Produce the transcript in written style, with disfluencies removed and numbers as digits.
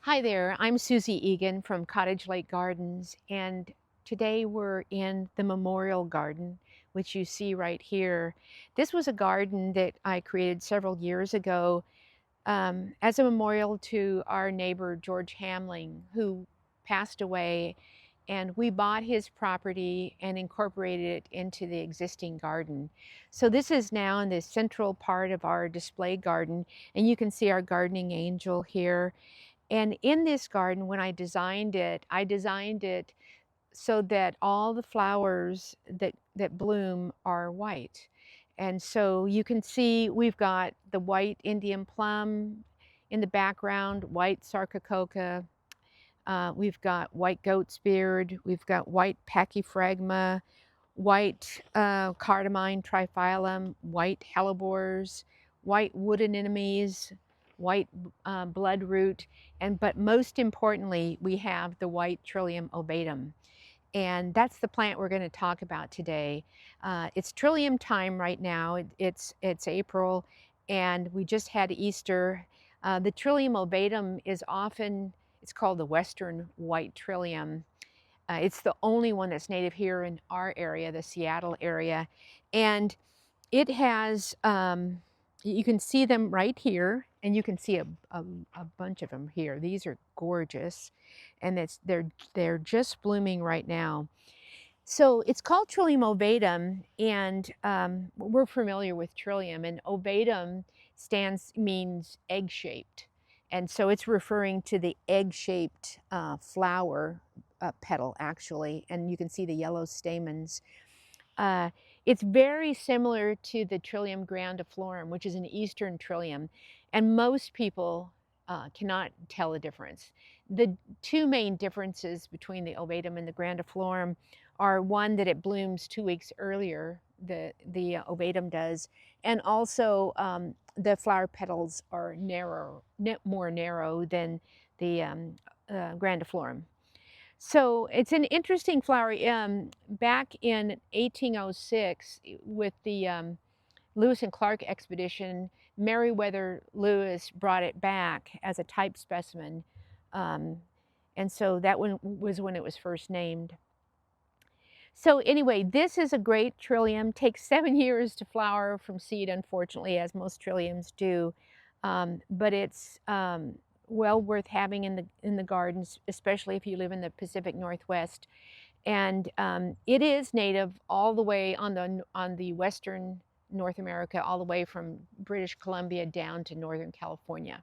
Hi there, I'm Susie Egan from Cottage Lake Gardens, and today we're in the Memorial Garden, which you see right here. This was a garden that I created several years ago as a memorial to our neighbor George Hamling, who passed away, and we bought his property and incorporated it into the existing garden. So this is now in the central part of our display garden, and you can see our gardening angel here. And in this garden, when I designed it so that all the flowers that bloom are white. And so you can see we've got the white Indian plum in the background, white sarcococa, we've got white goat's beard, we've got white pachyphragma, white cardamine triphyllum, white hellebores, white wood anemones, white bloodroot, but most importantly, we have the white Trillium ovatum. And that's the plant we're going to talk about today. It's trillium time right now. It's April, and we just had Easter. The Trillium ovatum it's called the Western white trillium. It's the only one that's native here in our area, the Seattle area. And it has, you can see them right here, and you can see a bunch of them here. These are gorgeous, and they're just blooming right now. So it's called Trillium ovatum, and we're familiar with trillium, and ovatum means egg-shaped. And so it's referring to the egg-shaped flower petal, actually, and you can see the yellow stamens. Uh, it's very similar to the Trillium grandiflorum, which is an eastern trillium, and most people cannot tell the difference. The two main differences between the ovatum and the grandiflorum are one, that it blooms 2 weeks earlier, the ovatum does, and also the flower petals are more narrow than the grandiflorum. So it's an interesting flower. Back in 1806, with the Lewis and Clark expedition, Meriwether Lewis brought it back as a type specimen. Um, and so that one was when it was first named. So anyway, this is a great trillium. Takes 7 years to flower from seed, unfortunately, as most trilliums do. But it's well worth having in the gardens, especially if you live in the Pacific Northwest. And it is native all the way on the western North America, all the way from British Columbia down to Northern California.